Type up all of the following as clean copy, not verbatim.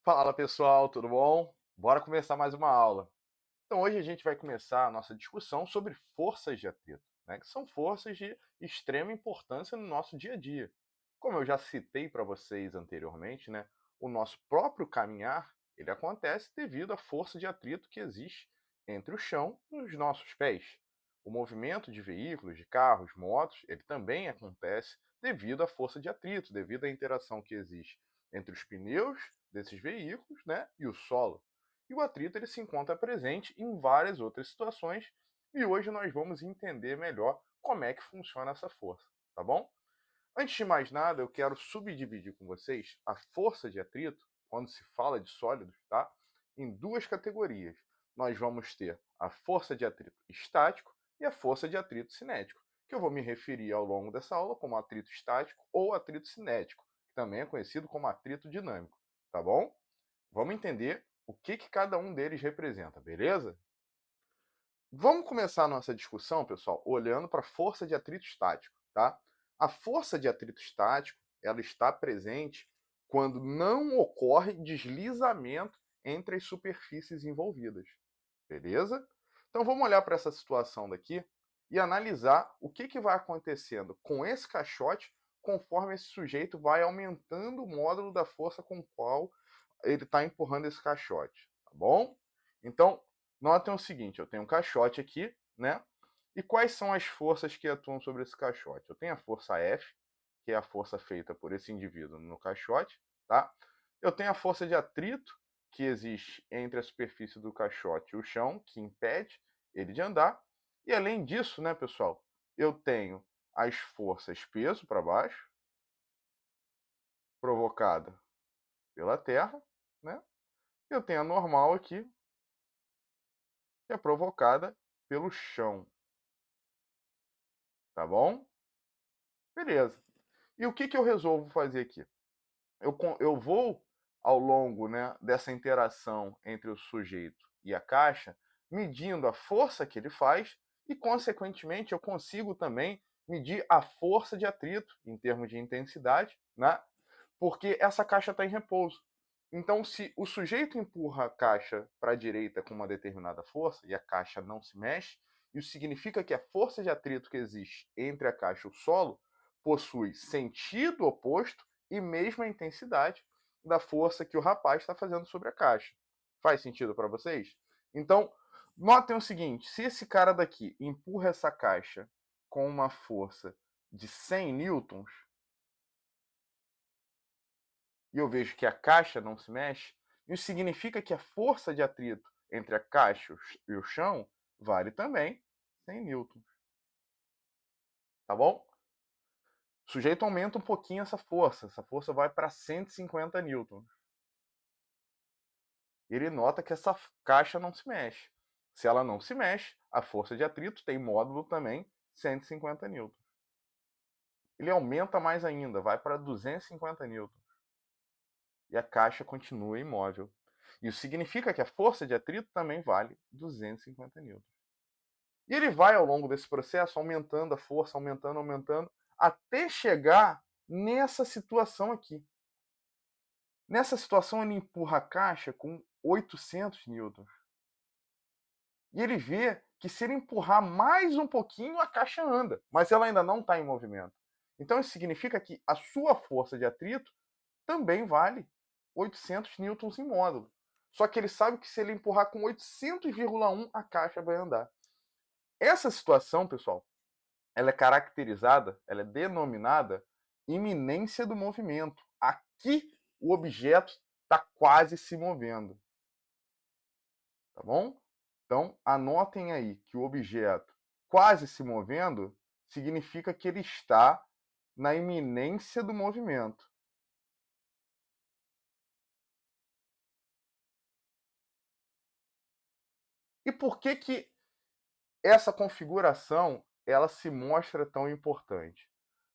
Fala pessoal, tudo bom? Bora começar mais uma aula. Então hoje a gente vai começar a nossa discussão sobre forças de atrito, né? Que são forças de extrema importância no nosso dia a dia. Como eu já citei para vocês anteriormente, né? O nosso próprio caminhar, ele acontece devido à força de atrito que existe entre o chão e os nossos pés. O movimento de veículos, de carros, motos, ele também acontece devido à força de atrito, devido à interação que existe entre os pneus desses veículos, né, e o solo. E o atrito ele se encontra presente em várias outras situações e hoje nós vamos entender melhor como é que funciona essa força, tá bom? Antes de mais nada, eu quero subdividir com vocês a força de atrito, quando se fala de sólidos, tá? Em duas categorias. Nós vamos ter a força de atrito estático e a força de atrito cinético, que eu vou me referir ao longo dessa aula como atrito estático ou atrito cinético, que também é conhecido como atrito dinâmico, tá bom? Vamos entender o que cada um deles representa, beleza? Vamos começar a nossa discussão, pessoal, olhando para a força de atrito estático, tá? A força de atrito estático, ela está presente quando não ocorre deslizamento entre as superfícies envolvidas, beleza? Então vamos olhar para essa situação daqui e analisar o que vai acontecendo com esse caixote conforme esse sujeito vai aumentando o módulo da força com o qual ele está empurrando esse caixote, tá bom? Então, notem o seguinte, eu tenho um caixote aqui, né? E quais são as forças que atuam sobre esse caixote? Eu tenho a força F, que é a força feita por esse indivíduo no caixote, tá? Eu tenho a força de atrito, que existe entre a superfície do caixote e o chão, que impede ele de andar. E além disso, né, pessoal, eu tenho as forças peso para baixo, provocada pela terra, né? Eu tenho a normal aqui, que é provocada pelo chão, tá bom? Beleza. E o que eu resolvo fazer aqui? Eu vou, ao longo, né, dessa interação entre o sujeito e a caixa, medindo a força que ele faz e, consequentemente, eu consigo também medir a força de atrito em termos de intensidade, né? Porque essa caixa está em repouso. Então, se o sujeito empurra a caixa para a direita com uma determinada força e a caixa não se mexe, isso significa que a força de atrito que existe entre a caixa e o solo possui sentido oposto e mesma intensidade da força que o rapaz está fazendo sobre a caixa. Faz sentido para vocês? Então, notem o seguinte: se esse cara daqui empurra essa caixa com uma força de 100 newtons, e eu vejo que a caixa não se mexe, isso significa que a força de atrito entre a caixa e o chão vale também 100 newtons, tá bom? O sujeito aumenta um pouquinho essa força vai para 150 newtons. Ele nota que essa caixa não se mexe. Se ela não se mexe, a força de atrito tem módulo também 150 newtons. Ele aumenta mais ainda, vai para 250 newtons. E a caixa continua imóvel. Isso significa que a força de atrito também vale 250 newtons. E ele vai, ao longo desse processo, aumentando a força, aumentando, aumentando, até chegar nessa situação aqui. Nessa situação, ele empurra a caixa com 800 newtons. E ele vê que se ele empurrar mais um pouquinho, a caixa anda, mas ela ainda não está em movimento. Então isso significa que a sua força de atrito também vale 800 newtons em módulo. Só que ele sabe que se ele empurrar com 800,1, a caixa vai andar. Essa situação, pessoal, ela é caracterizada, ela é denominada iminência do movimento. Aqui o objeto está quase se movendo, tá bom? Então, anotem aí que o objeto quase se movendo significa que ele está na iminência do movimento. E por que essa configuração ela se mostra tão importante?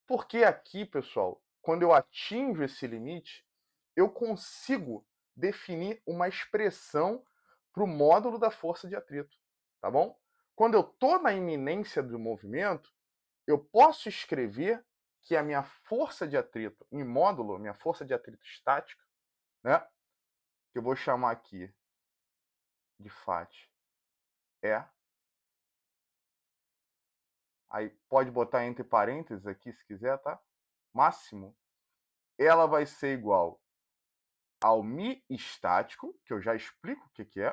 Porque aqui, pessoal, quando eu atinjo esse limite, eu consigo definir uma expressão para o módulo da força de atrito, tá bom? Quando eu estou na iminência do movimento, eu posso escrever que a minha força de atrito em módulo, minha força de atrito estática, né, que eu vou chamar aqui de FAT E. Aí pode botar entre parênteses aqui se quiser, tá? Máximo. Ela vai ser igual ao Mi estático, que eu já explico o que é.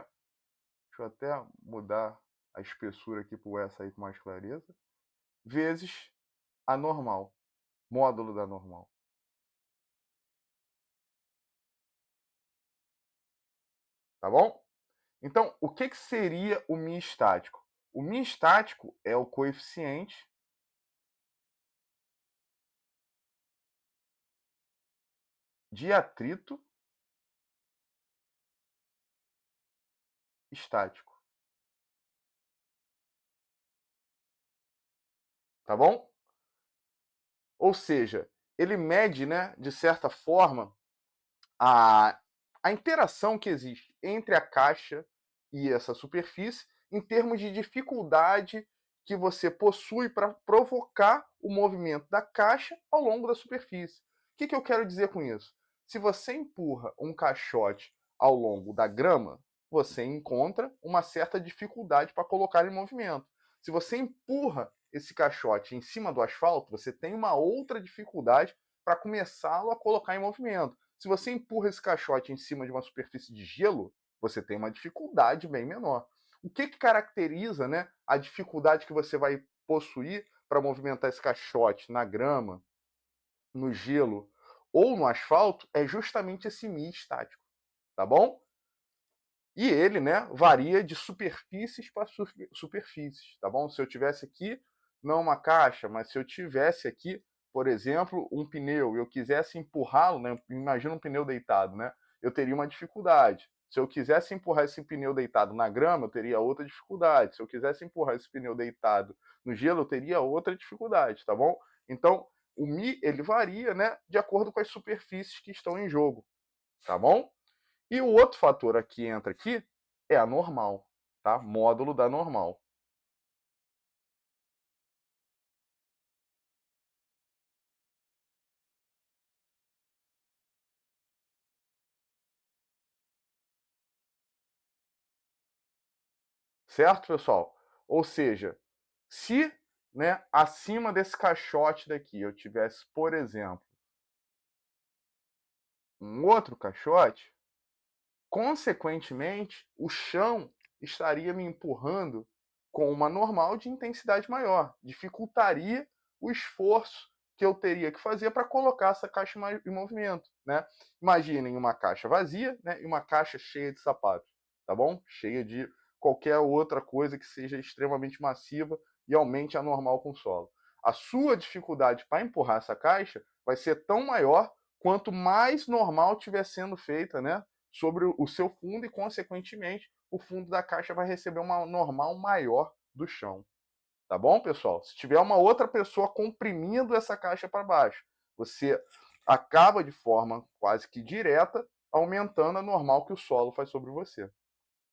Deixa eu até mudar a espessura aqui para essa aí com mais clareza. Vezes a normal, módulo da normal. Tá bom? Então, o que seria o Mi estático? O Mi estático é o coeficiente de atrito estático. Tá bom? Ou seja, ele mede, né, de certa forma, a, a interação que existe entre a caixa e essa superfície em termos de dificuldade que você possui para provocar o movimento da caixa ao longo da superfície. O que eu quero dizer com isso? Se você empurra um caixote ao longo da grama, você encontra uma certa dificuldade para colocar em movimento. Se você empurra esse caixote em cima do asfalto, você tem uma outra dificuldade para começá-lo a colocar em movimento. Se você empurra esse caixote em cima de uma superfície de gelo, você tem uma dificuldade bem menor. O que caracteriza, né, a dificuldade que você vai possuir para movimentar esse caixote na grama, no gelo ou no asfalto é justamente esse Mi estático, tá bom? E ele, né, varia de superfícies para superfícies, tá bom? Se eu tivesse aqui, não uma caixa, mas se eu tivesse aqui, por exemplo, um pneu e eu quisesse empurrá-lo, né, imagina um pneu deitado, né? Eu teria uma dificuldade. Se eu quisesse empurrar esse pneu deitado na grama, eu teria outra dificuldade. Se eu quisesse empurrar esse pneu deitado no gelo, eu teria outra dificuldade, tá bom? Então, o Mi, ele varia, né, de acordo com as superfícies que estão em jogo, tá bom? E o outro fator aqui entra aqui é a normal, tá? Módulo da normal. Certo, pessoal? Ou seja, se, né, acima desse caixote daqui eu tivesse, por exemplo, um outro caixote, consequentemente, o chão estaria me empurrando com uma normal de intensidade maior, dificultaria o esforço que eu teria que fazer para colocar essa caixa em movimento, né? Imaginem uma caixa vazia, né, e uma caixa cheia de sapatos, tá bom? Cheia de qualquer outra coisa que seja extremamente massiva e aumente a normal com o solo. A sua dificuldade para empurrar essa caixa vai ser tão maior quanto mais normal estiver sendo feita, né, sobre o seu fundo e, consequentemente, o fundo da caixa vai receber uma normal maior do chão. Tá bom, pessoal? Se tiver uma outra pessoa comprimindo essa caixa para baixo, você acaba de forma quase que direta aumentando a normal que o solo faz sobre você.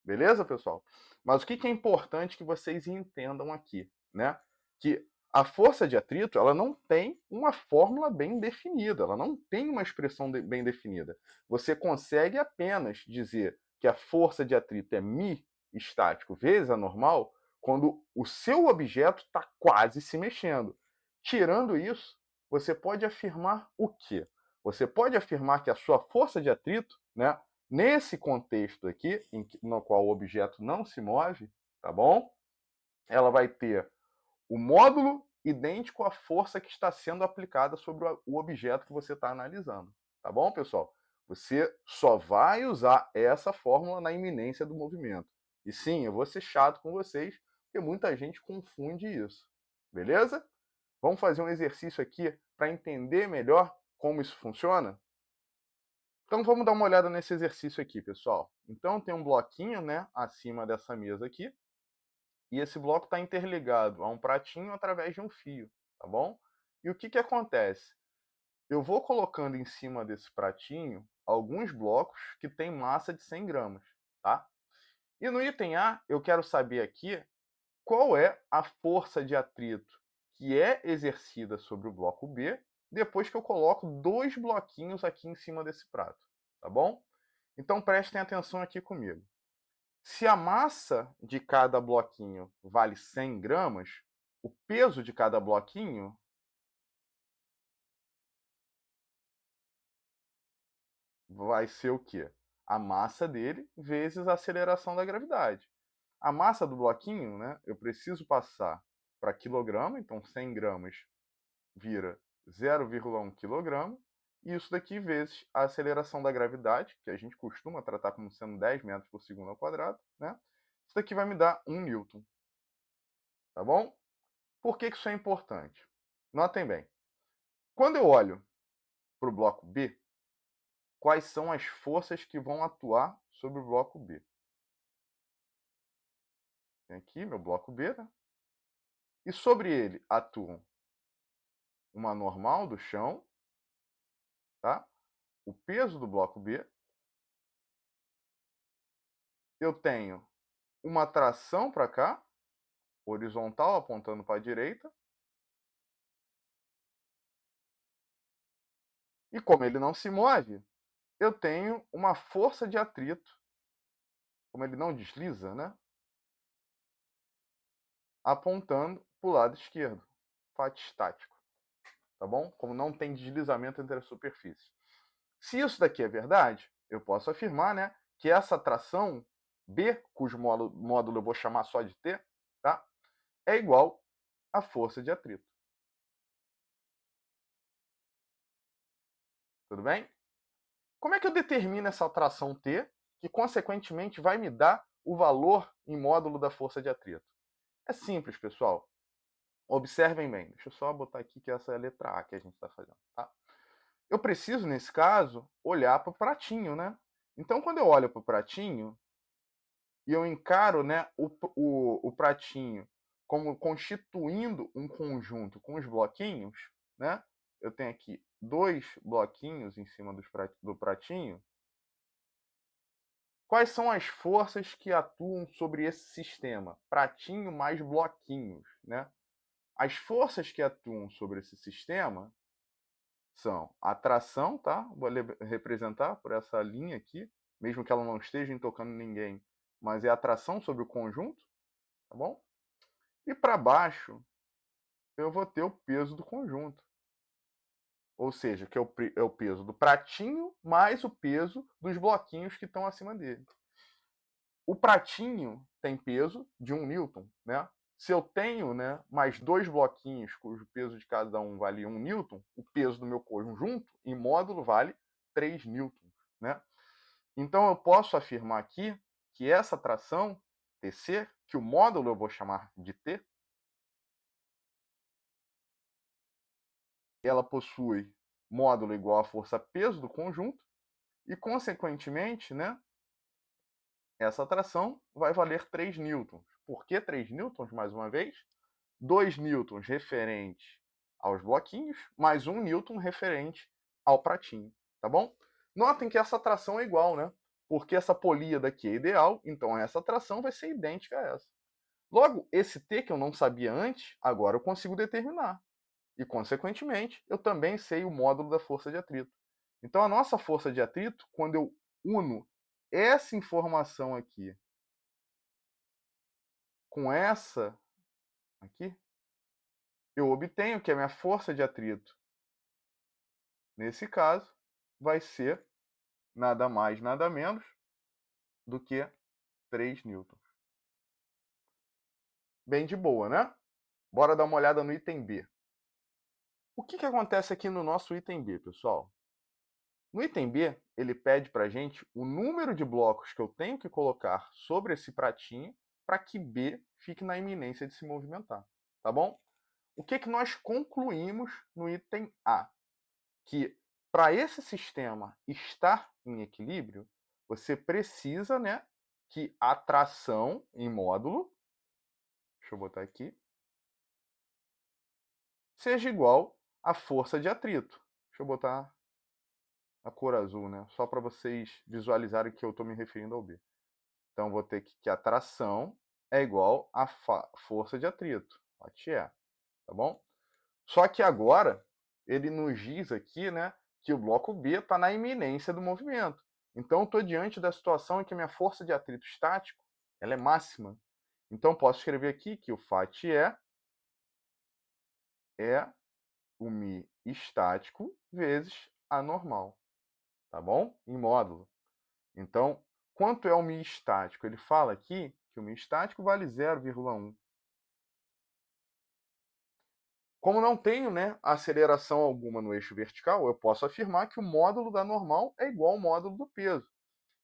Beleza, pessoal? Mas o que é importante que vocês entendam aqui, né? Que a força de atrito, ela não tem uma fórmula bem definida, ela não tem uma expressão bem definida. Você consegue apenas dizer que a força de atrito é μ estático vezes a normal quando o seu objeto está quase se mexendo. Tirando isso, você pode afirmar o quê? Você pode afirmar que a sua força de atrito, né, nesse contexto aqui, no qual o objeto não se move, tá bom? Ela vai ter o módulo idêntico à força que está sendo aplicada sobre o objeto que você está analisando, tá bom, pessoal? Você só vai usar essa fórmula na iminência do movimento. E sim, eu vou ser chato com vocês, porque muita gente confunde isso, beleza? Vamos fazer um exercício aqui para entender melhor como isso funciona? Então vamos dar uma olhada nesse exercício aqui, pessoal. Então tem um bloquinho, né, acima dessa mesa aqui, e esse bloco está interligado a um pratinho através de um fio, tá bom? E o que acontece? Eu vou colocando em cima desse pratinho alguns blocos que têm massa de 100 gramas, tá? E no item A, eu quero saber aqui qual é a força de atrito que é exercida sobre o bloco B depois que eu coloco dois bloquinhos aqui em cima desse prato, tá bom? Então prestem atenção aqui comigo. Se a massa de cada bloquinho vale 100 gramas, o peso de cada bloquinho vai ser o quê? A massa dele vezes a aceleração da gravidade. A massa do bloquinho, né, eu preciso passar para quilograma, então 100 gramas vira 0,1 quilograma, e isso daqui vezes a aceleração da gravidade, que a gente costuma tratar como sendo 10 metros por segundo ao quadrado, né? Isso daqui vai me dar 1 newton, tá bom? Por que isso é importante? Notem bem, quando eu olho para o bloco B, quais são as forças que vão atuar sobre o bloco B? Tem aqui meu bloco B, né? E sobre ele atuam uma normal do chão, tá? O peso do bloco B. Eu tenho uma tração para cá, horizontal apontando para a direita. E como ele não se move, eu tenho uma força de atrito. Como ele não desliza, né? Apontando para o lado esquerdo. Fato estático. Tá bom? Como não tem deslizamento entre as superfícies. Se isso daqui é verdade, eu posso afirmar, né, que essa tração B, cujo módulo eu vou chamar só de T, tá? É igual à força de atrito. Tudo bem? Como é que eu determino essa tração T, que consequentemente vai me dar o valor em módulo da força de atrito? É simples, pessoal. Observem bem. Deixa eu só botar aqui que essa é a letra A que a gente está fazendo, tá? Eu preciso, nesse caso, olhar para o pratinho, né? Então, quando eu olho para o pratinho e eu encaro, né, o pratinho como constituindo um conjunto com os bloquinhos, né? Eu tenho aqui 2 bloquinhos em cima do pratinho. Quais são as forças que atuam sobre esse sistema? Pratinho mais bloquinhos, né? As forças que atuam sobre esse sistema são a tração, tá? Vou representar por essa linha aqui, mesmo que ela não esteja tocando ninguém, mas é a tração sobre o conjunto, tá bom? E para baixo, eu vou ter o peso do conjunto. Ou seja, que é o peso do pratinho mais o peso dos bloquinhos que estão acima dele. O pratinho tem peso de 1 newton, né? Se eu tenho, né, mais 2 bloquinhos cujo peso de cada um vale 1 newton, o peso do meu conjunto em módulo vale 3 newtons, né? Então eu posso afirmar aqui que essa tração TC, que o módulo eu vou chamar de T, ela possui módulo igual à força peso do conjunto e, consequentemente, né, essa tração vai valer 3 newtons. Por que 3 newtons, mais uma vez? 2 newtons referente aos bloquinhos, mais 1 newton referente ao pratinho, tá bom? Notem que essa tração é igual, né? Porque essa polia daqui é ideal, então essa tração vai ser idêntica a essa. Logo, esse T que eu não sabia antes, agora eu consigo determinar. E, consequentemente, eu também sei o módulo da força de atrito. Então, a nossa força de atrito, quando eu uno essa informação aqui com essa aqui, eu obtenho que a minha força de atrito, nesse caso, vai ser nada mais, nada menos do que 3 newtons. Bem de boa, né? Bora dar uma olhada no item B. O que acontece aqui no nosso item B, pessoal? No item B, ele pede para a gente o número de blocos que eu tenho que colocar sobre esse pratinho para que B fique na iminência de se movimentar, tá bom? O que nós concluímos no item A? Que para esse sistema estar em equilíbrio, você precisa, né, que a tração em módulo, deixa eu botar aqui, seja igual à força de atrito. Deixa eu botar a cor azul, né? Só para vocês visualizarem que eu estou me referindo ao B. Então, vou ter que a tração é igual à força de atrito, a TE, tá bom? Só que agora, ele nos diz aqui, né, que o bloco B está na iminência do movimento. Então, eu estou diante da situação em que a minha força de atrito estático ela é máxima. Então, posso escrever aqui que o Φ é o μ estático vezes a normal, tá bom? Em módulo. Então, quanto é o μ estático? Ele fala aqui que o μ estático vale 0,1. Como não tenho, né, aceleração alguma no eixo vertical, eu posso afirmar que o módulo da normal é igual ao módulo do peso.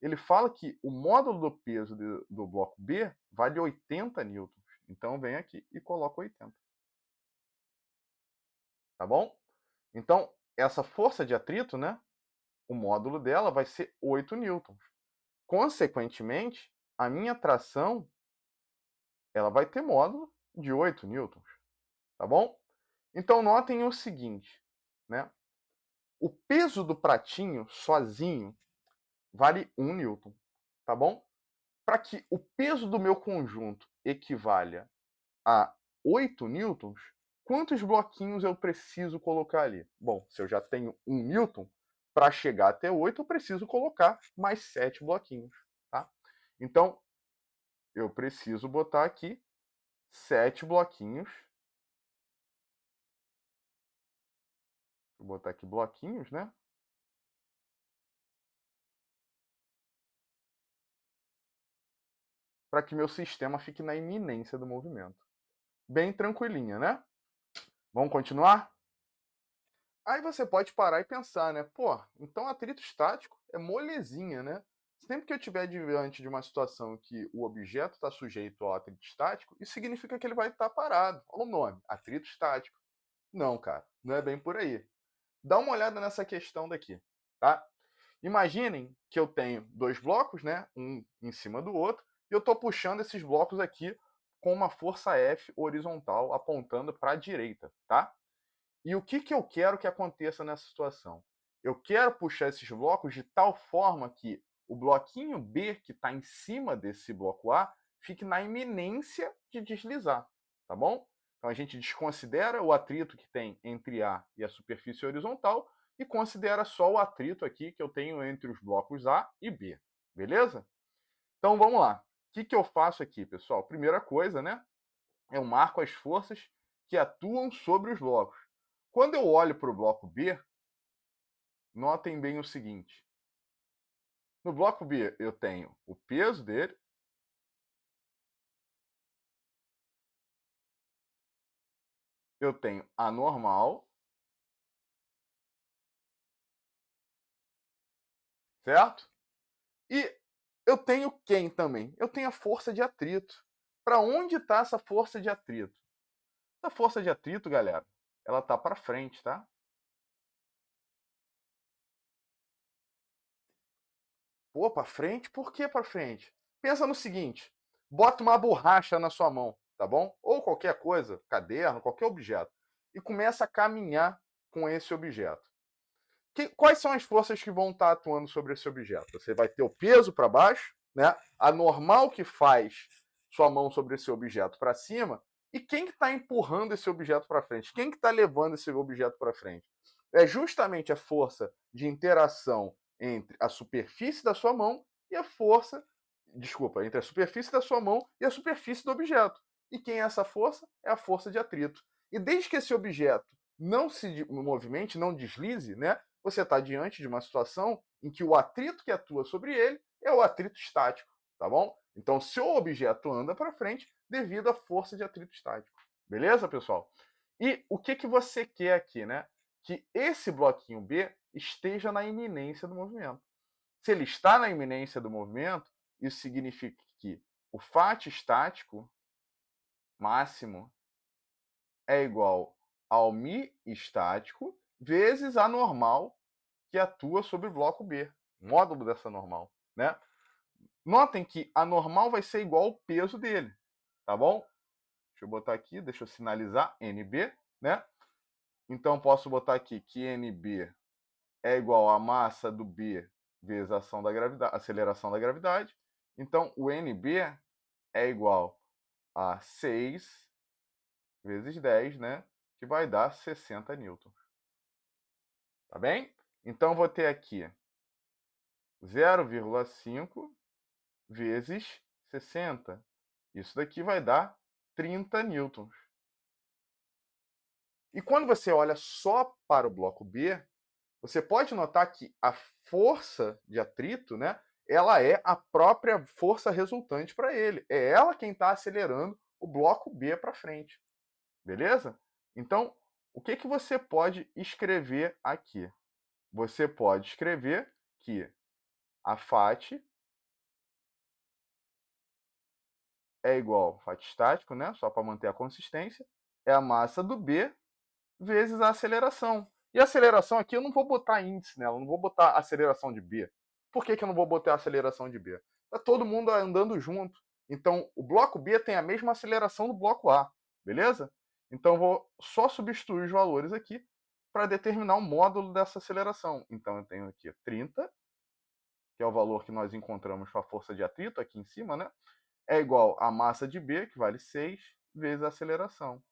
Ele fala que o módulo do peso do bloco B vale 80 newtons. Então, vem aqui e coloco 80. Tá bom? Então, essa força de atrito, né, o módulo dela vai ser 8 newtons. Consequentemente, a minha tração ela vai ter módulo de 8 newtons. Tá bom? Então, notem o seguinte, né? O peso do pratinho sozinho vale 1 newton, tá bom? Para que o peso do meu conjunto equivalha a 8 newtons, quantos bloquinhos eu preciso colocar ali? Bom, se eu já tenho 1 newton, para chegar até 8 eu preciso colocar mais 7 bloquinhos, tá? Então, eu preciso botar aqui 7 bloquinhos. Vou botar aqui bloquinhos, né? Para que meu sistema fique na iminência do movimento. Bem tranquilinha, né? Vamos continuar? Aí você pode parar e pensar, né? Pô, então atrito estático é molezinha, né? Sempre que eu estiver diante de uma situação que o objeto está sujeito ao atrito estático, isso significa que ele vai estar parado. Olha o nome, atrito estático. Não, cara, não é bem por aí. Dá uma olhada nessa questão daqui, tá? Imaginem que eu tenho dois blocos, né? Um em cima do outro, e eu estou puxando esses blocos aqui com uma força F horizontal apontando para a direita, tá? E o que eu quero que aconteça nessa situação? Eu quero puxar esses blocos de tal forma que o bloquinho B, que está em cima desse bloco A, fique na iminência de deslizar, tá bom? Então a gente desconsidera o atrito que tem entre A e a superfície horizontal e considera só o atrito aqui que eu tenho entre os blocos A e B, beleza? Então vamos lá. O que eu faço aqui, pessoal? Primeira coisa, né? Eu marco as forças que atuam sobre os blocos. Quando eu olho para o bloco B, notem bem o seguinte. No bloco B, eu tenho o peso dele, eu tenho a normal, certo? E eu tenho quem também? Eu tenho a força de atrito. Para onde está essa força de atrito? Essa força de atrito, galera, ela está para frente, tá? Pô, para frente? Por que para frente? Pensa no seguinte: bota uma borracha na sua mão, tá bom? Ou qualquer coisa, caderno, qualquer objeto, e começa a caminhar com esse objeto. Quais são as forças que vão estar atuando sobre esse objeto? Você vai ter o peso para baixo, né? A normal que faz sua mão sobre esse objeto para cima, e quem que está empurrando esse objeto para frente? Quem que está levando esse objeto para frente? É justamente a força de interação entre a superfície da sua mão e a força, desculpa, entre a superfície da sua mão e a superfície do objeto. E quem é essa força? É a força de atrito. E desde que esse objeto não se movimente, não deslize, né? Você está diante de uma situação em que o atrito que atua sobre ele é o atrito estático, tá bom? Então, seu objeto anda para frente devido à força de atrito estático. Beleza, pessoal? E o que você quer aqui, né? Que esse bloquinho B esteja na iminência do movimento. Se ele está na iminência do movimento, isso significa que o Φ estático máximo é igual ao μ estático vezes a normal que atua sobre o bloco B, módulo dessa normal, né? Notem que a normal vai ser igual ao peso dele, tá bom? Deixa eu botar aqui, deixa eu sinalizar, NB, né? Então posso botar aqui que NB é igual à massa do B vezes a ação da gravidade, aceleração da gravidade. Então o NB é igual a 6 vezes 10, né? Que vai dar 60 newtons. Tá bem? Então vou ter aqui 0,5 vezes 60. Isso daqui vai dar 30 newtons. E quando você olha só para o bloco B, você pode notar que a força de atrito, né, ela é a própria força resultante para ele. É ela quem está acelerando o bloco B para frente. Beleza? Então, o que, que você pode escrever aqui? Você pode escrever que a FAT é igual, FAT estático, né, só para manter a consistência, é a massa do B vezes a aceleração. E a aceleração aqui eu não vou botar índice nela, não vou botar aceleração de B. Por que, que eu não vou botar aceleração de B? Está todo mundo andando junto. Então, o bloco B tem a mesma aceleração do bloco A, beleza? Então, eu vou só substituir os valores aqui para determinar o módulo dessa aceleração. Então, eu tenho aqui 30, que é o valor que nós encontramos com a força de atrito aqui em cima, né? É igual a massa de B, que vale 6, vezes a aceleração.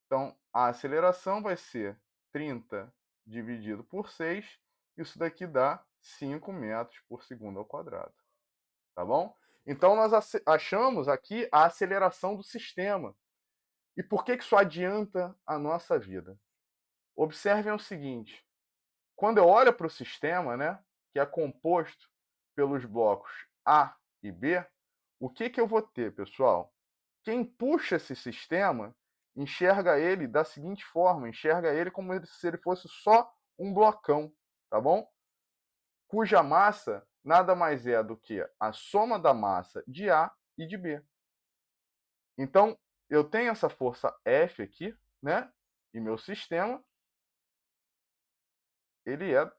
Então, a aceleração vai ser 30 dividido por 6. Isso daqui dá 5 metros por segundo ao quadrado. Tá bom? Então, nós achamos aqui a aceleração do sistema. E por que isso adianta a nossa vida? Observem o seguinte. Quando eu olho para o sistema, né, que é composto pelos blocos A e B, o que, que eu vou ter, pessoal? Quem puxa esse sistema enxerga ele da seguinte forma, enxerga ele como se ele fosse só um blocão, tá bom? Cuja massa nada mais é do que a soma da massa de A e de B. Então, eu tenho essa força F aqui, né? E meu sistema, ele é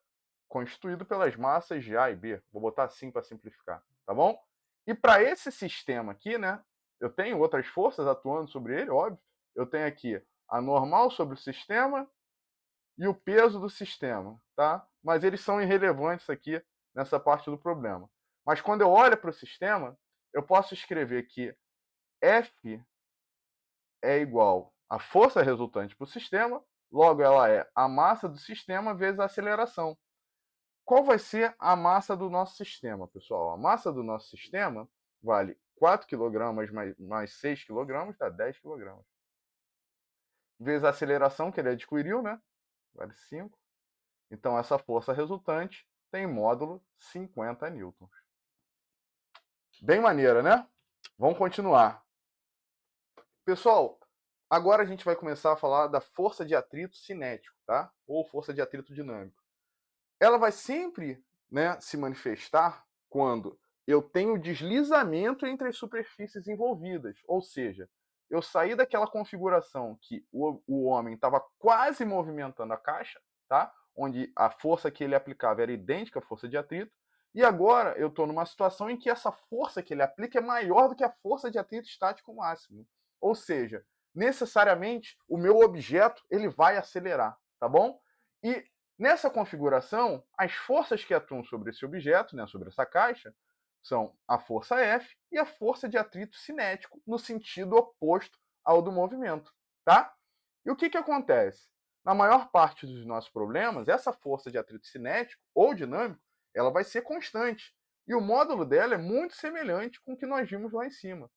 constituído pelas massas de A e B. Vou botar assim para simplificar, tá bom? E para esse sistema aqui, né? Eu tenho outras forças atuando sobre ele, óbvio. Eu tenho aqui a normal sobre o sistema e o peso do sistema, tá? Mas eles são irrelevantes aqui nessa parte do problema. Mas quando eu olho para o sistema, eu posso escrever que F é igual à força resultante para o sistema, logo ela é a massa do sistema vezes a aceleração. Qual vai ser a massa do nosso sistema, pessoal? A massa do nosso sistema vale 4 kg mais 6 kg, dá 10 kg. Vezes a aceleração que ele adquiriu, né? Vale 5. Então, essa força resultante tem módulo 50 newtons. Bem maneira, né? Vamos continuar. Pessoal, agora a gente vai começar a falar da força de atrito cinético, tá? Ou força de atrito dinâmico. Ela vai sempre, né, se manifestar quando eu tenho deslizamento entre as superfícies envolvidas. Ou seja, eu saí daquela configuração que o homem estava quase movimentando a caixa, tá? Onde a força que ele aplicava era idêntica à força de atrito, e agora eu estou numa situação em que essa força que ele aplica é maior do que a força de atrito estático máximo. Ou seja, necessariamente o meu objeto ele vai acelerar, tá bom? E nessa configuração, as forças que atuam sobre esse objeto, né, sobre essa caixa, são a força F e a força de atrito cinético, no sentido oposto ao do movimento, tá? E o que, que acontece? Na maior parte dos nossos problemas, essa força de atrito cinético ou dinâmico, ela vai ser constante. E o módulo dela é muito semelhante com o que nós vimos lá em cima.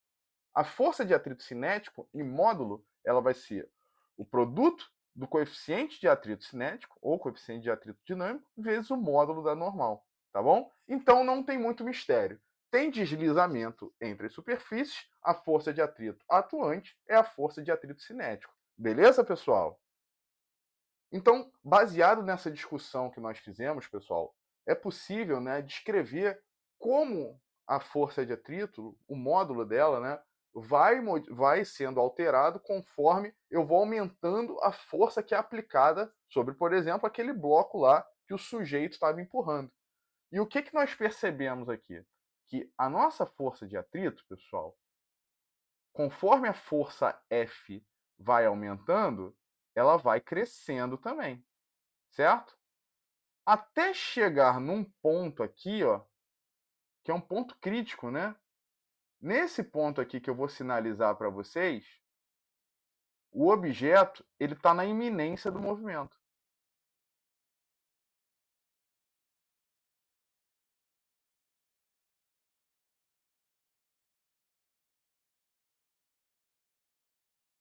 A força de atrito cinético em módulo, ela vai ser o produto do coeficiente de atrito cinético, ou coeficiente de atrito dinâmico, vezes o módulo da normal, tá bom? Então não tem muito mistério. Tem deslizamento entre as superfícies, a força de atrito atuante é a força de atrito cinético. Beleza, pessoal? Então, baseado nessa discussão que nós fizemos, pessoal, é possível, né, descrever como a força de atrito, o módulo dela, né, vai sendo alterado conforme eu vou aumentando a força que é aplicada sobre, por exemplo, aquele bloco lá que o sujeito estava empurrando. E o que, que nós percebemos aqui? Que a nossa força de atrito, pessoal, conforme a força F vai aumentando, ela vai crescendo também, certo? Até chegar num ponto aqui, ó, que é um ponto crítico, né? Nesse ponto aqui que eu vou sinalizar para vocês, o objeto ele está na iminência do movimento.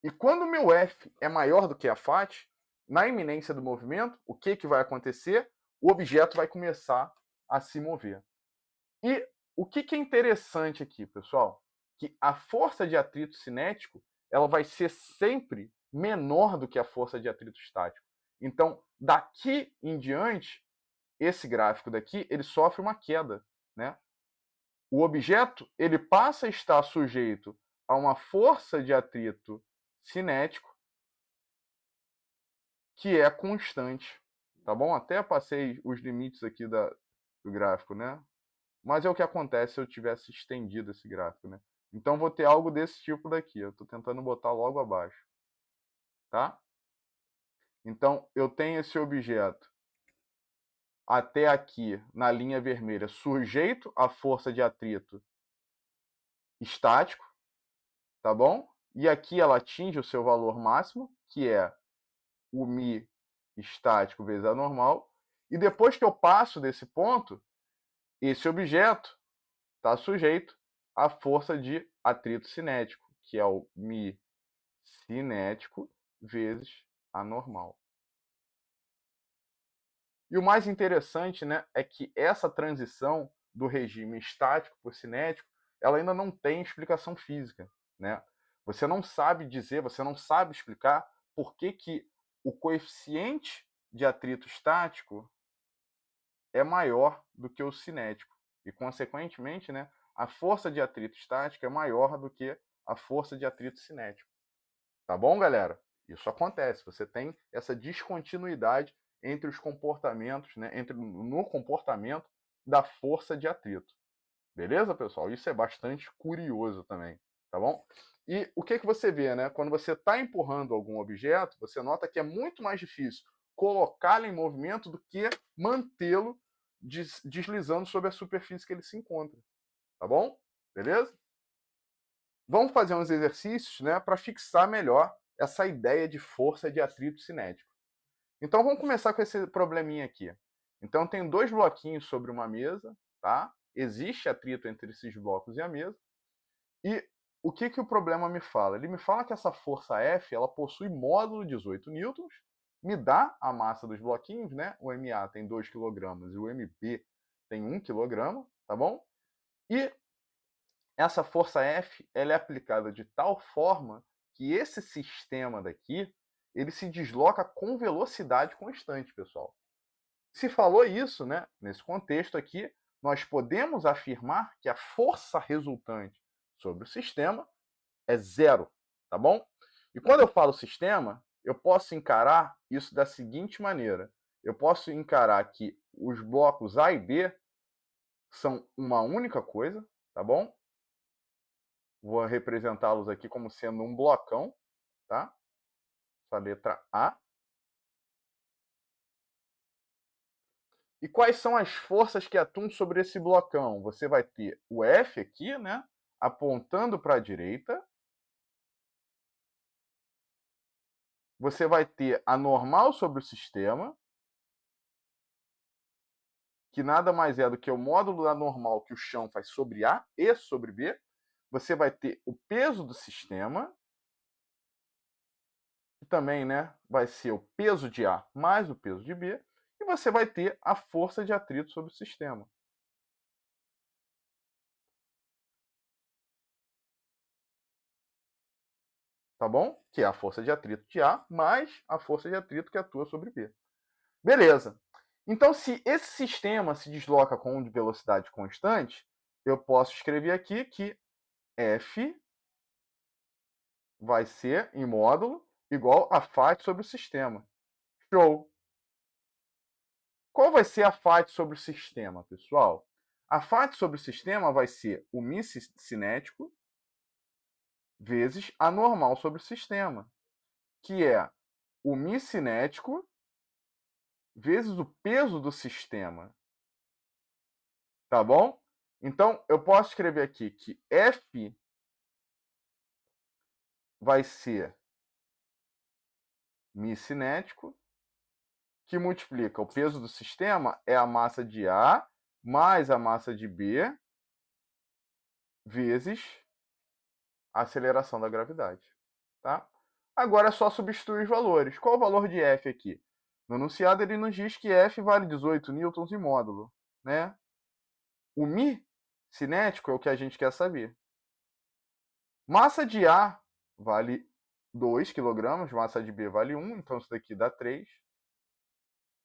E quando o meu F é maior do que a FAT, na iminência do movimento, o que vai acontecer? O objeto vai começar a se mover. E o que é interessante aqui, pessoal? Que a força de atrito cinético ela vai ser sempre menor do que a força de atrito estático. Então, daqui em diante, esse gráfico daqui, ele sofre uma queda, né? O objeto, ele passa a estar sujeito a uma força de atrito cinético que é constante, tá bom? Até passei os limites aqui do gráfico, né? Mas é o que acontece se eu tivesse estendido esse gráfico, né? Então vou ter algo desse tipo daqui. Eu estou tentando botar logo abaixo, tá? Então eu tenho esse objeto até aqui na linha vermelha sujeito à força de atrito estático, tá bom? E aqui ela atinge o seu valor máximo, que é o μ estático vezes a normal. E depois que eu passo desse ponto, esse objeto está sujeito à força de atrito cinético, que é o μ cinético vezes a normal. E o mais interessante, né, é que essa transição do regime estático para o cinético, ela ainda não tem explicação física, né? Você não sabe dizer, você não sabe explicar por que o coeficiente de atrito estático é maior do que o cinético. E, consequentemente, né, a força de atrito estático é maior do que a força de atrito cinético. Tá bom, galera? Isso acontece. Você tem essa descontinuidade entre os comportamentos, né, no comportamento da força de atrito. Beleza, pessoal? Isso é bastante curioso também, tá bom? E o que você vê, né? Quando você está empurrando algum objeto, você nota que é muito mais difícil colocá-lo em movimento do que mantê-lo deslizando sobre a superfície que ele se encontra, tá bom? Beleza? Vamos fazer uns exercícios, né, para fixar melhor essa ideia de força de atrito cinético. Então vamos começar com esse probleminha aqui. Então tem dois bloquinhos sobre uma mesa, tá? Existe atrito entre esses blocos e a mesa. E o que o problema me fala? Ele me fala que essa força F ela possui módulo 18 newtons, me dá a massa dos bloquinhos, né? O MA tem 2 kg e o MB tem 1 kg, tá bom? E essa força F ela é aplicada de tal forma que esse sistema daqui ele se desloca com velocidade constante, pessoal. Se falou isso, né, nesse contexto aqui, nós podemos afirmar que a força resultante sobre o sistema é zero, tá bom? E quando eu falo sistema, eu posso encarar isso da seguinte maneira. Eu posso encarar que os blocos A e B são uma única coisa, tá bom? Vou representá-los aqui como sendo um blocão, tá? Essa letra A. E quais são as forças que atuam sobre esse blocão? Você vai ter o F aqui, né? Apontando para a direita. Você vai ter a normal sobre o sistema, que nada mais é do que o módulo da normal que o chão faz sobre A e sobre B. Você vai ter o peso do sistema, que também, né, vai ser o peso de A mais o peso de B. E você vai ter a força de atrito sobre o sistema. Tá bom? Que é a força de atrito de A mais a força de atrito que atua sobre B. Beleza. Então, se esse sistema se desloca com velocidade constante, eu posso escrever aqui que F vai ser, em módulo, igual a FAT sobre o sistema. Show! Qual vai ser a FAT sobre o sistema, pessoal? A FAT sobre o sistema vai ser o μ cinético vezes a normal sobre o sistema, que é o μ cinético vezes o peso do sistema. Tá bom? Então, eu posso escrever aqui que F vai ser μ cinético, que multiplica o peso do sistema, é a massa de A, mais a massa de B, vezes a aceleração da gravidade. Tá? Agora é só substituir os valores. Qual o valor de F aqui? No enunciado ele nos diz que F vale 18 newtons e módulo, né? O Mi cinético é o que a gente quer saber. Massa de A vale 2 kg, massa de B vale 1, então isso daqui dá 3.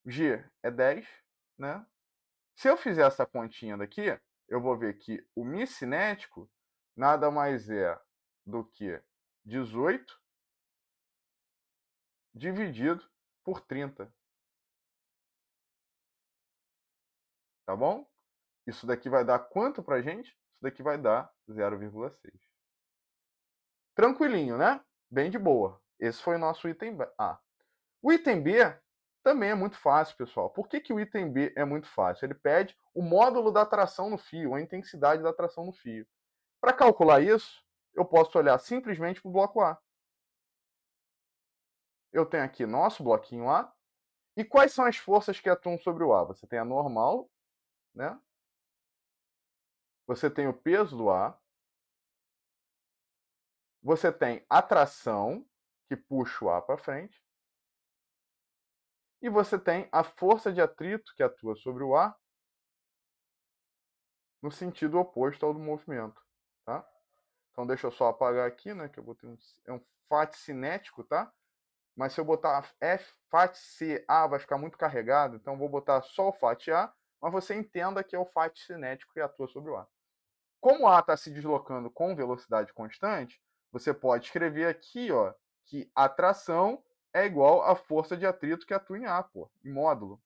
G é 10, né? Se eu fizer essa continha daqui, eu vou ver que o Mi cinético nada mais é do que 18 dividido por 30. Tá bom? Isso daqui vai dar quanto pra gente? Isso daqui vai dar 0,6. Tranquilinho, né? Bem de boa. Esse foi o nosso item A. O item B também é muito fácil, pessoal. Por que o item B é muito fácil? Ele pede o módulo da tração no fio, a intensidade da tração no fio. Para calcular isso, eu posso olhar simplesmente para o bloco A. Eu tenho aqui nosso bloquinho A. E quais são as forças que atuam sobre o A? Você tem a normal, né? Você tem o peso do A. Você tem a tração, que puxa o A para frente. E você tem a força de atrito que atua sobre o A no sentido oposto ao do movimento, tá? Então deixa eu só apagar aqui, né, que eu botei é um FAT cinético, tá? Mas se eu botar FAT-CA vai ficar muito carregado, então vou botar só o FAT-A, mas você entenda que é o FAT cinético que atua sobre o A. Como o A está se deslocando com velocidade constante, você pode escrever aqui, ó, que a tração é igual à força de atrito que atua em A, pô, em módulo,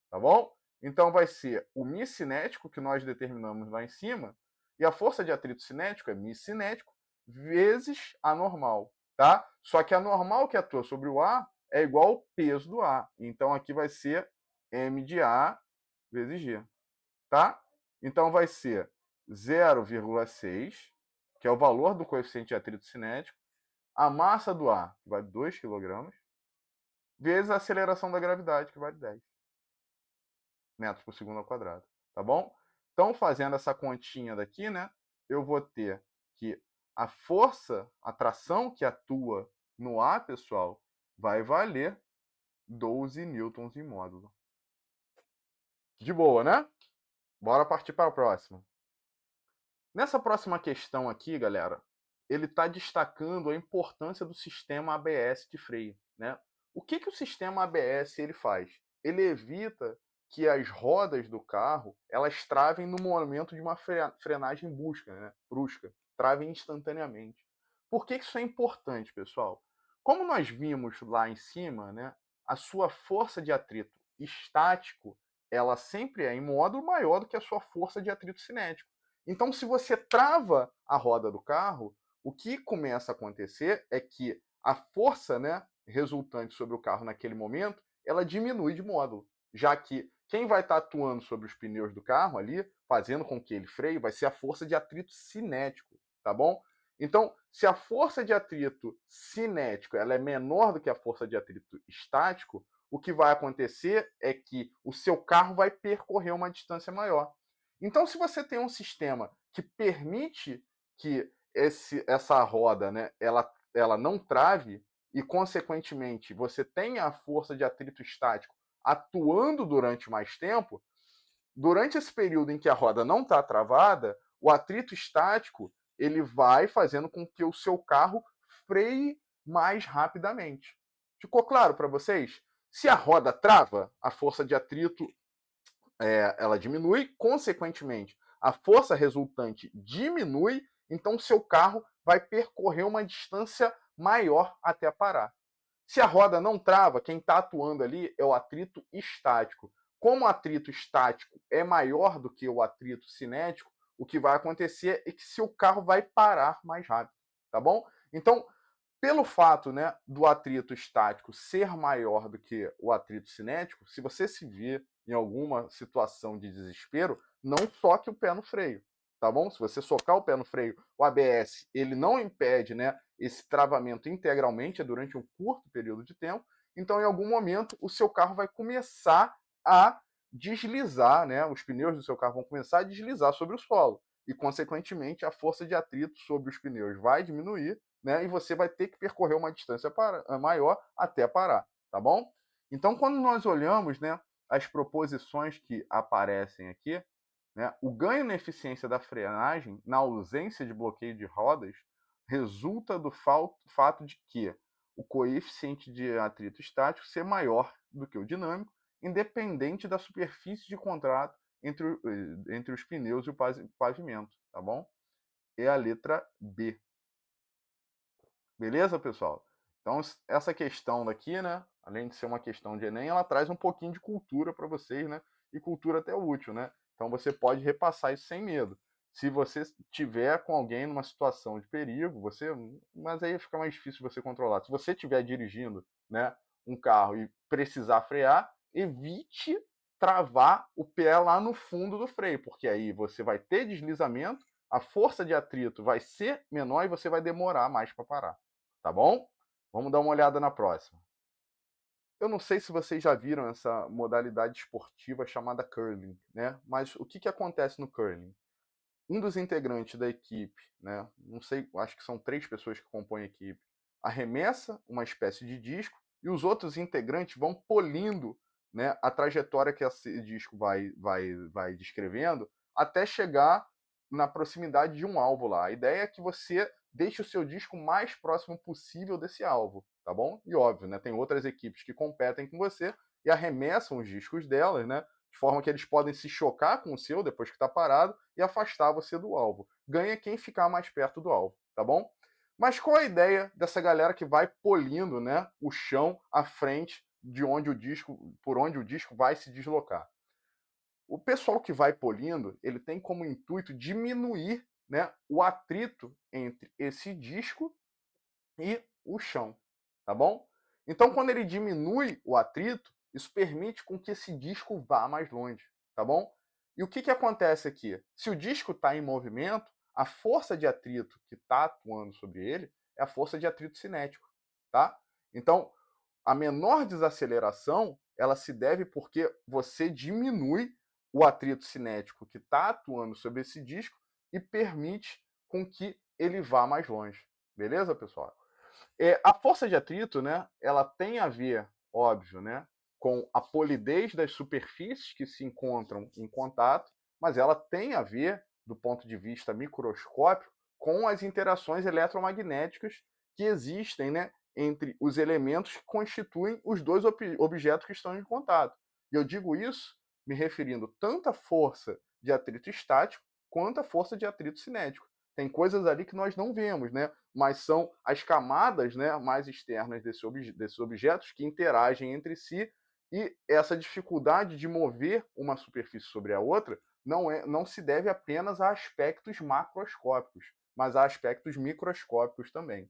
tá bom? Então vai ser o Mi cinético, que nós determinamos lá em cima, e a força de atrito cinético é Mi cinético vezes a normal, tá? Só que a normal que atua sobre o A é igual ao peso do A. Então aqui vai ser M de A vezes G, tá? Então vai ser 0,6, que é o valor do coeficiente de atrito cinético, a massa do A, que vale 2 kg, vezes a aceleração da gravidade, que vale 10 metros por segundo ao quadrado, tá bom? Então, fazendo essa continha daqui, né, eu vou ter que a força, a tração que atua no A, pessoal, vai valer 12 newtons em módulo. De boa, né? Bora partir para a próxima. Nessa próxima questão aqui, galera, ele está destacando a importância do sistema ABS de freio, né? O que o sistema ABS ele faz? Ele evita que as rodas do carro elas travem no momento de uma frenagem brusca, travem instantaneamente. Por que isso é importante, pessoal? Como nós vimos lá em cima, né, a sua força de atrito estático ela sempre é em módulo maior do que a sua força de atrito cinético. Então, se você trava a roda do carro, o que começa a acontecer é que a força, né, resultante sobre o carro naquele momento, ela diminui de módulo, já que quem vai estar atuando sobre os pneus do carro ali, fazendo com que ele freie, vai ser a força de atrito cinético, tá bom? Então, se a força de atrito cinético ela é menor do que a força de atrito estático, o que vai acontecer é que o seu carro vai percorrer uma distância maior. Então, se você tem um sistema que permite que essa roda, né, ela não trave e, consequentemente, você tenha a força de atrito estático atuando durante mais tempo, durante esse período em que a roda não está travada, o atrito estático ele vai fazendo com que o seu carro freie mais rapidamente. Ficou claro para vocês? Se a roda trava, a força de atrito ela diminui, consequentemente, a força resultante diminui, então seu carro vai percorrer uma distância maior até parar. Se a roda não trava, quem está atuando ali é o atrito estático. Como o atrito estático é maior do que o atrito cinético, o que vai acontecer é que seu carro vai parar mais rápido, tá bom? Então, pelo fato, né, do atrito estático ser maior do que o atrito cinético, se você se vê em alguma situação de desespero, não toque o pé no freio, tá bom? Se você socar o pé no freio, o ABS ele não impede, né, esse travamento integralmente durante um curto período de tempo. Então, em algum momento, o seu carro vai começar a deslizar, né? Os pneus do seu carro vão começar a deslizar sobre o solo e, consequentemente, a força de atrito sobre os pneus vai diminuir né? E você vai ter que percorrer uma distância maior até parar, tá bom? Então, quando nós olhamos, né, as proposições que aparecem aqui, né, o ganho na eficiência da frenagem, na ausência de bloqueio de rodas, resulta do fato de que o coeficiente de atrito estático ser maior do que o dinâmico, independente da superfície de contato entre os pneus e o pavimento, tá bom? É a letra B. Beleza, pessoal? Então, essa questão daqui, né, além de ser uma questão de Enem, ela traz um pouquinho de cultura para vocês, né? E cultura até útil, né? Então, você pode repassar isso sem medo. Se você tiver com alguém numa situação de perigo, mas aí fica mais difícil você controlar. Se você estiver dirigindo, né, um carro e precisar frear, evite travar o pé lá no fundo do freio, porque aí você vai ter deslizamento, a força de atrito vai ser menor e você vai demorar mais para parar. Tá bom? Vamos dar uma olhada na próxima. Eu não sei se vocês já viram essa modalidade esportiva chamada curling, né? Mas o que, que acontece no curling? Um dos integrantes da equipe, né? Não sei, acho que são 3 pessoas que compõem a equipe, arremessa uma espécie de disco e os outros integrantes vão polindo, né, a trajetória que esse disco vai descrevendo até chegar na proximidade de um alvo lá. A ideia é que você deixe o seu disco o mais próximo possível desse alvo, tá bom? E óbvio, né, tem outras equipes que competem com você e arremessam os discos delas, né, de forma que eles podem se chocar com o seu depois que está parado e afastar você do alvo. Ganha quem ficar mais perto do alvo, tá bom? Mas qual a ideia dessa galera que vai polindo, né, o chão à frente de onde o disco, por onde o disco vai se deslocar? O pessoal que vai polindo, ele tem como intuito diminuir, né, o atrito entre esse disco e o chão, tá bom? Então, quando ele diminui o atrito, isso permite com que esse disco vá mais longe, tá bom? E o que, que acontece aqui? Se o disco está em movimento, a força de atrito que está atuando sobre ele é a força de atrito cinético, tá? Então, a menor desaceleração ela se deve porque você diminui o atrito cinético que está atuando sobre esse disco e permite com que ele vá mais longe. Beleza, pessoal? A força de atrito, né, ela tem a ver, óbvio, né, com a polidez das superfícies que se encontram em contato, mas ela tem a ver, do ponto de vista microscópico, com as interações eletromagnéticas que existem, né, entre os elementos que constituem os dois objetos que estão em contato. E eu digo isso me referindo tanto à força de atrito estático quanto à força de atrito cinético. Tem coisas ali que nós não vemos, né? Mas são as camadas, né, mais externas desses objetos que interagem entre si, e essa dificuldade de mover uma superfície sobre a outra não se deve apenas a aspectos macroscópicos, mas a aspectos microscópicos também.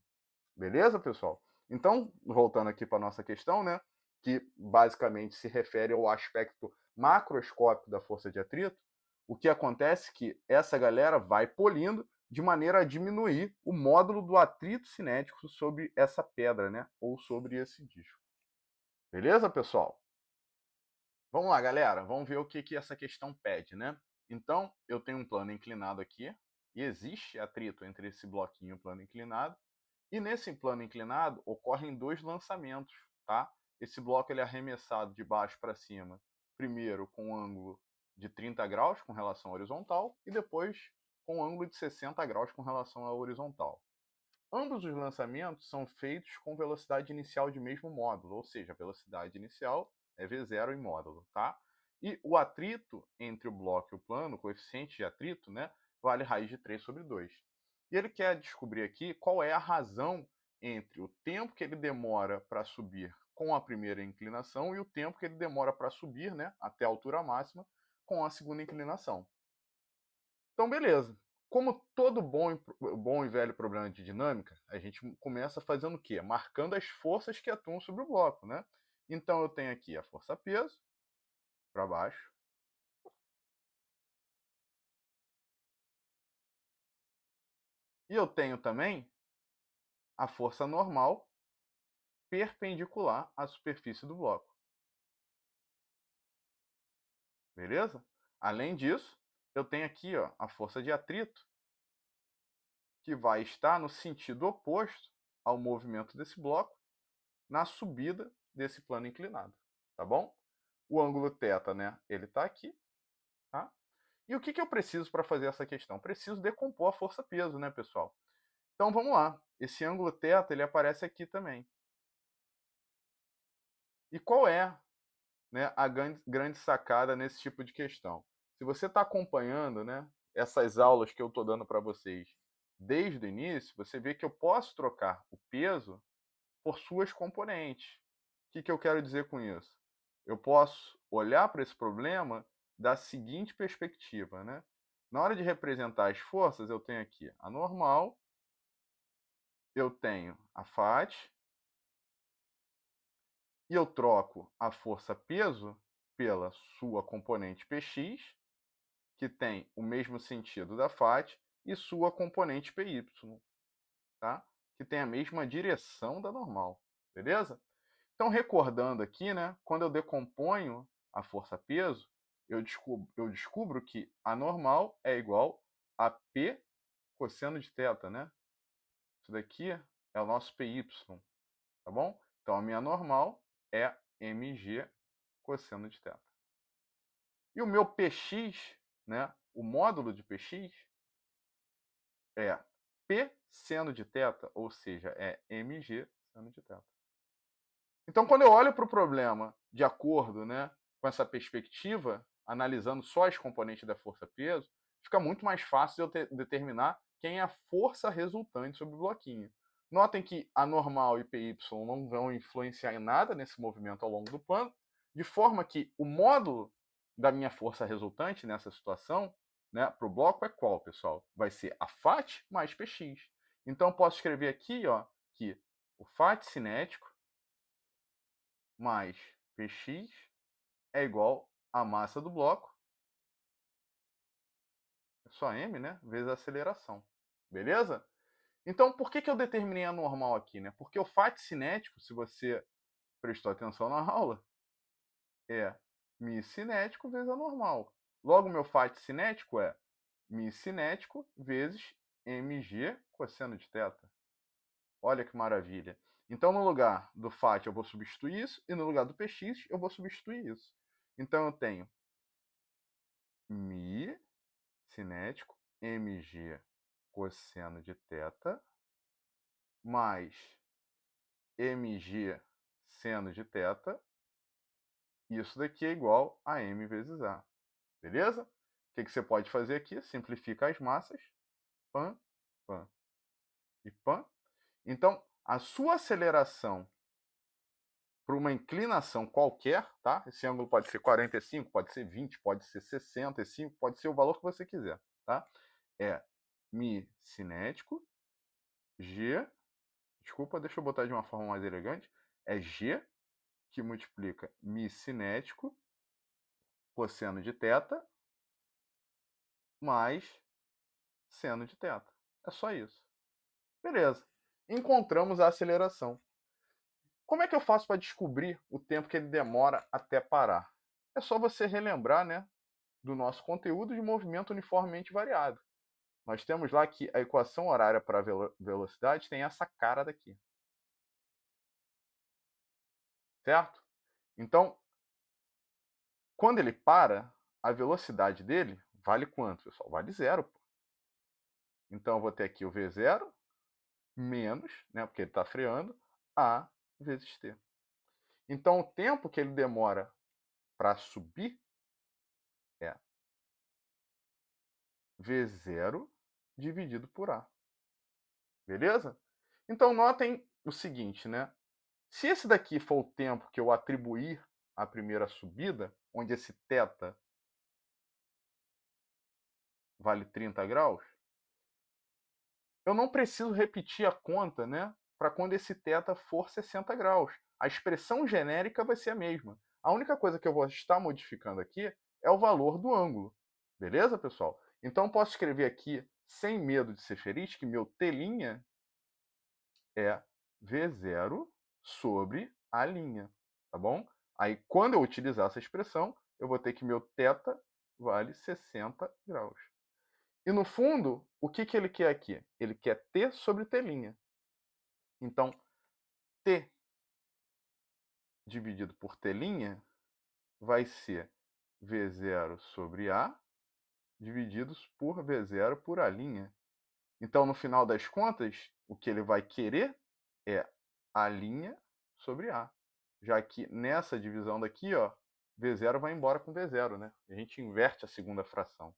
Beleza, pessoal? Então, voltando aqui para a nossa questão, né, que basicamente se refere ao aspecto macroscópico da força de atrito, o que acontece é que essa galera vai polindo de maneira a diminuir o módulo do atrito cinético sobre essa pedra, né, ou sobre esse disco. Beleza, pessoal? Vamos lá, galera. Vamos ver o que, que essa questão pede, né? Então, eu tenho um plano inclinado aqui, e existe atrito entre esse bloquinho e o plano inclinado, e nesse plano inclinado ocorrem 2 lançamentos, tá? Esse bloco ele é arremessado de baixo para cima, primeiro com um ângulo de 30 graus com relação à horizontal e depois com um ângulo de 60 graus com relação à horizontal. Ambos os lançamentos são feitos com velocidade inicial de mesmo módulo, ou seja, a velocidade inicial é V0 em módulo, tá? E o atrito entre o bloco e o plano, o coeficiente de atrito, né, vale raiz de 3 sobre 2. E ele quer descobrir aqui qual é a razão entre o tempo que ele demora para subir com a primeira inclinação e o tempo que ele demora para subir, né, até a altura máxima, com a segunda inclinação. Então, beleza. Como todo bom e velho problema de dinâmica, a gente começa fazendo o quê? Marcando as forças que atuam sobre o bloco, né? Então, eu tenho aqui a força peso para baixo. E eu tenho também a força normal perpendicular à superfície do bloco. Beleza? Além disso, eu tenho aqui ó, a força de atrito que vai estar no sentido oposto ao movimento desse bloco na subida desse plano inclinado, tá bom? O ângulo θ, né, ele está aqui, tá? E o que eu preciso para fazer essa questão? Preciso decompor a força-peso, né, pessoal? Então vamos lá. Esse ângulo θ, ele aparece aqui também. E qual é, né, a grande sacada nesse tipo de questão? Se você está acompanhando, né, essas aulas que eu estou dando para vocês desde o início, você vê que eu posso trocar o peso por suas componentes. O que eu quero dizer com isso? Eu posso olhar para esse problema da seguinte perspectiva, né? Na hora de representar as forças, eu tenho aqui a normal, eu tenho a FAT, e eu troco a força-peso pela sua componente Px, que tem o mesmo sentido da FAT, e sua componente Py, tá? Que tem a mesma direção da normal, beleza? Então, recordando aqui, né, quando eu decomponho a força-peso, eu descubro que a normal é igual a P cosseno de θ, né? Isso daqui é o nosso PY, tá bom? Então, a minha normal é mg cosseno de θ. E o meu Px, né, o módulo de Px, é P seno de θ, ou seja, é mg seno de θ. Então, quando eu olho para o problema de acordo, né, com essa perspectiva, analisando só as componentes da força-peso, fica muito mais fácil de eu determinar quem é a força resultante sobre o bloquinho. Notem que a normal e PY não vão influenciar em nada nesse movimento ao longo do pano, de forma que o módulo da minha força resultante nessa situação, né, para o bloco é qual, pessoal? Vai ser a FAT mais Px. Então, eu posso escrever aqui, ó, que o FAT cinético mais Px é igual à massa do bloco, é só m, né, vezes a aceleração. Beleza? Então, por que eu determinei a normal aqui, né? Porque o FAT cinético, se você prestou atenção na aula, é μ cinético vezes a normal. Logo, meu FAT cinético é μ cinético vezes mg cosseno de θ. Olha que maravilha. Então, no lugar do FAT, eu vou substituir isso, e no lugar do Px, eu vou substituir isso. Então, eu tenho μ cinético, mg cosseno de θ, mais mg seno de θ, isso daqui é igual a m vezes a. Beleza? O que você pode fazer aqui? Simplifica as massas, pan, pan e pan. Então, a sua aceleração para uma inclinação qualquer, tá? Esse ângulo pode ser 45, pode ser 20, pode ser 65, pode ser o valor que você quiser, tá? É μ cinético, g, desculpa, deixa eu botar de uma forma mais elegante, é g que multiplica μ cinético cosseno de θ mais seno de θ. É só isso. Beleza. Encontramos a aceleração. Como é que eu faço para descobrir o tempo que ele demora até parar? É só você relembrar, né, do nosso conteúdo de movimento uniformemente variado. Nós temos lá que a equação horária para a velocidade tem essa cara daqui. Certo? Então, quando ele para, a velocidade dele vale quanto, pessoal? Vale zero. Pô. Então, eu vou ter aqui o V0 menos, né, porque ele está freando, A vezes T. Então, o tempo que ele demora para subir é V0 dividido por A. Beleza? Então, notem o seguinte, né? Se esse daqui for o tempo que eu atribuir à primeira subida, onde esse θ vale 30 graus, eu não preciso repetir a conta, né, para quando esse θ for 60 graus. A expressão genérica vai ser a mesma. A única coisa que eu vou estar modificando aqui é o valor do ângulo. Beleza, pessoal? Então, posso escrever aqui, sem medo de ser feliz, que meu T' é V0 sobre a linha. Tá bom? Aí, quando eu utilizar essa expressão, eu vou ter que meu θ vale 60 graus. E no fundo, o que ele quer aqui? Ele quer T sobre T'. Então, T dividido por T' vai ser V0 sobre A divididos por V0 por A'. Então, no final das contas, o que ele vai querer é A' sobre A. Já que nessa divisão daqui, ó, V0 vai embora com V0, né? A gente inverte a segunda fração.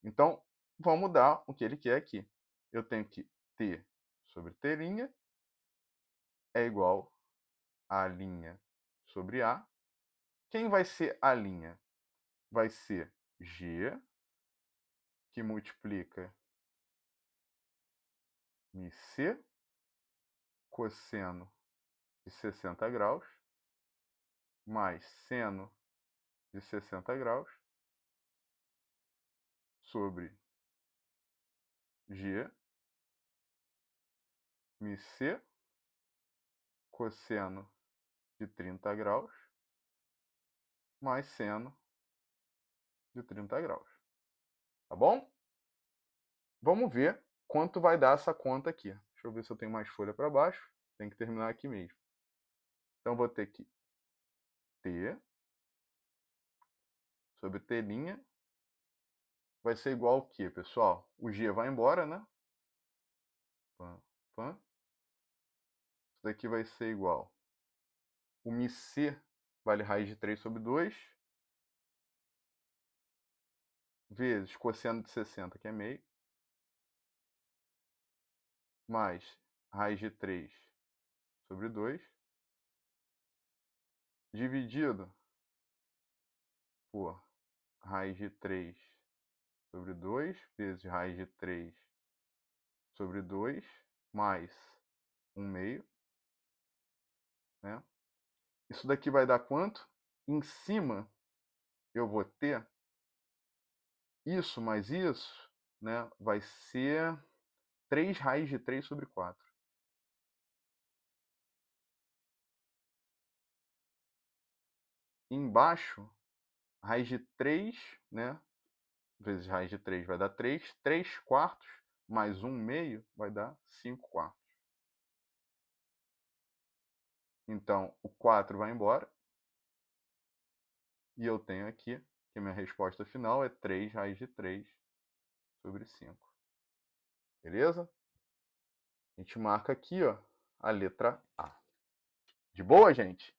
Então, vamos dar o que ele quer aqui. Eu tenho que T sobre T' é igual a' sobre A. Quem vai ser A'? Vai ser G, que multiplica μc, cosseno de 60 graus, mais seno de 60 graus, sobre G, μc, cosseno de 30 graus, mais seno de 30 graus. Tá bom? Vamos ver quanto vai dar essa conta aqui. Deixa eu ver se eu tenho mais folha para baixo. Tem que terminar aqui mesmo. Então, vou ter que T sobre T' vai ser igual ao quê, pessoal? O G vai embora, né? Pam, pam. Isso daqui vai ser igual. O μc vale raiz de 3 sobre 2, vezes cosseno de 60, que é meio, mais raiz de 3 sobre 2, dividido por raiz de 3 sobre 2, vezes raiz de 3 sobre 2, mais 1 meio, né? Isso daqui vai dar quanto? Em cima, eu vou ter isso mais isso, né? Vai ser 3 raiz de 3 sobre 4. Embaixo, raiz de 3, né? Vezes raiz de 3 vai dar 3. 3 quartos mais 1 meio vai dar 5 quartos. Então, o 4 vai embora. E eu tenho aqui que a minha resposta final é 3 raiz de 3 sobre 5. Beleza? A gente marca aqui, ó, a letra A. De boa, gente?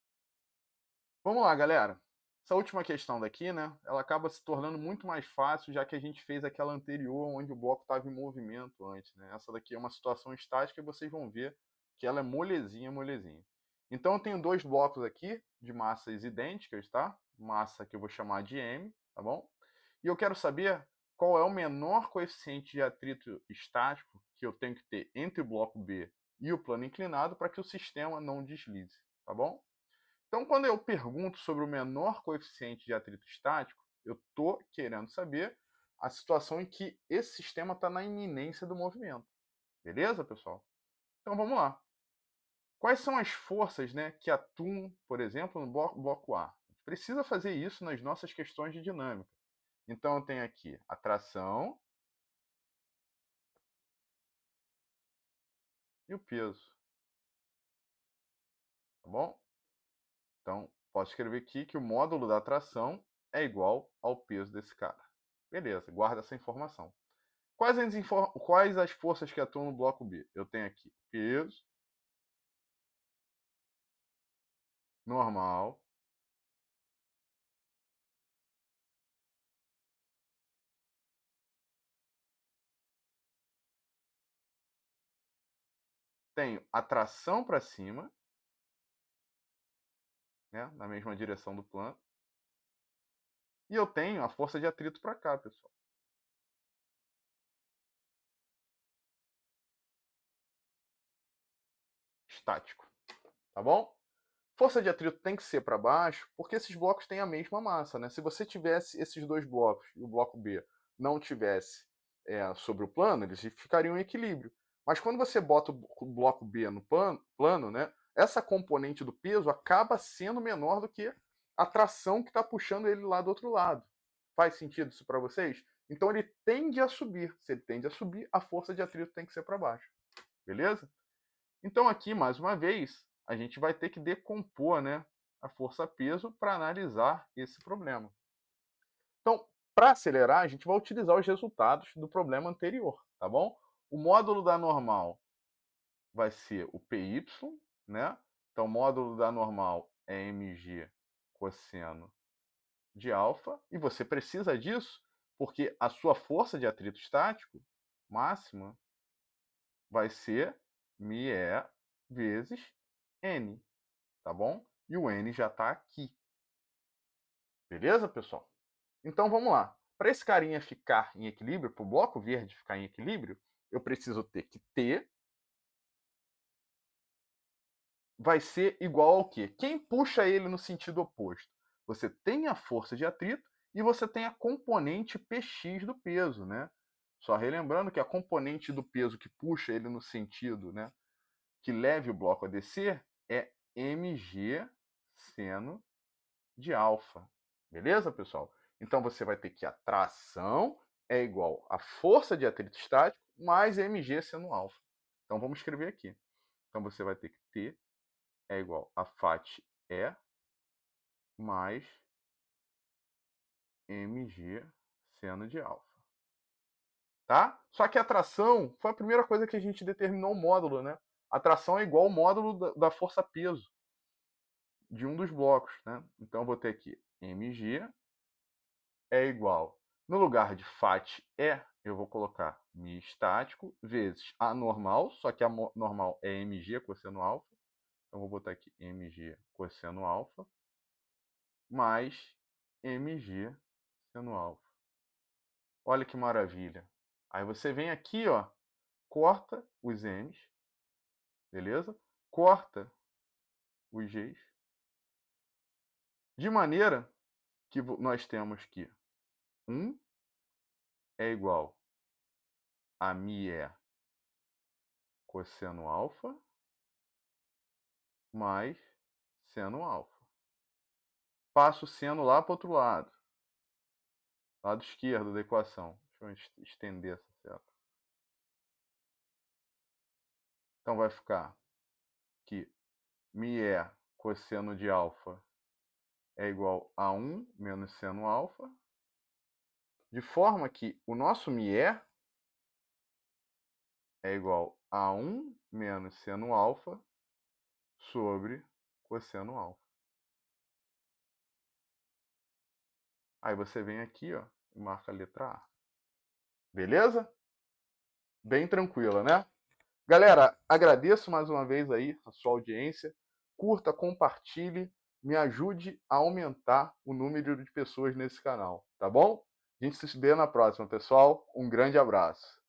Vamos lá, galera. Essa última questão daqui, né, ela acaba se tornando muito mais fácil, já que a gente fez aquela anterior, onde o bloco estava em movimento antes, né? Essa daqui é uma situação estática e vocês vão ver que ela é molezinha, molezinha. Então, eu tenho dois blocos aqui de massas idênticas, tá? Massa que eu vou chamar de M, tá bom? E eu quero saber qual é o menor coeficiente de atrito estático que eu tenho que ter entre o bloco B e o plano inclinado para que o sistema não deslize, tá bom? Então, quando eu pergunto sobre o menor coeficiente de atrito estático, eu estou querendo saber a situação em que esse sistema está na iminência do movimento. Beleza, pessoal? Então, vamos lá. Quais são as forças, né, que atuam, por exemplo, no bloco A? A gente precisa fazer isso nas nossas questões de dinâmica. Então, eu tenho aqui a tração e o peso. Tá bom? Então, posso escrever aqui que o módulo da tração é igual ao peso desse cara. Beleza, guarda essa informação. Quais as forças que atuam no bloco B? Eu tenho aqui peso, normal, tenho a tração para cima, né, na mesma direção do plano, e eu tenho a força de atrito para cá, pessoal. Estático, tá bom? Força de atrito tem que ser para baixo, porque esses blocos têm a mesma massa, né? Se você tivesse esses dois blocos e o bloco B não tivesse sobre o plano, eles ficariam em equilíbrio. Mas quando você bota o bloco B no plano, né, essa componente do peso acaba sendo menor do que a tração que está puxando ele lá do outro lado. Faz sentido isso para vocês? Então ele tende a subir. Se ele tende a subir, a força de atrito tem que ser para baixo. Beleza? Então aqui, mais uma vez, a gente vai ter que decompor, né, a força-peso para analisar esse problema. Então, para acelerar, a gente vai utilizar os resultados do problema anterior, tá bom? O módulo da normal vai ser o PY, né? Então, o módulo da normal é mg cosseno de alfa, e você precisa disso porque a sua força de atrito estático máxima vai ser μe vezes n, tá bom? E o n já está aqui. Beleza, pessoal? Então vamos lá. Para esse carinha ficar em equilíbrio, para o bloco verde ficar em equilíbrio, eu preciso ter que T vai ser igual ao quê? Quem puxa ele no sentido oposto? Você tem a força de atrito e você tem a componente Px do peso, né? Só relembrando que a componente do peso que puxa ele no sentido, né, que leve o bloco a descer é mg seno de alfa. Beleza, pessoal? Então você vai ter que a tração é igual a força de atrito estático mais mg seno alfa. Então vamos escrever aqui. Então você vai ter que T é igual a FAT E mais mg seno de alfa. Tá? Só que a tração foi a primeira coisa que a gente determinou o módulo, né? A tração é igual ao módulo da força-peso de um dos blocos, né? Então eu vou ter aqui mg é igual, no lugar de FAT E, eu vou colocar μ estático vezes a normal, só que a normal é mg cosseno alfa. Então vou botar aqui mg cosseno alfa mais mg seno alfa. Olha que maravilha. Aí você vem aqui, ó, corta os m's, beleza? Corta os g's, de maneira que nós temos que 1 é igual a μe cosseno alfa mais seno alfa. Passo o seno lá para o outro lado esquerdo da equação. Deixa eu estender essa seta. Então vai ficar que μe cosseno de alfa é igual a 1 menos seno alfa, de forma que o nosso μe é igual a 1 menos seno alfa sobre cosseno alfa. Aí você vem aqui, ó, e marca a letra A. Beleza? Bem tranquila, né? Galera, agradeço mais uma vez aí a sua audiência. Curta, compartilhe, me ajude a aumentar o número de pessoas nesse canal, tá bom? A gente se vê na próxima, pessoal. Um grande abraço.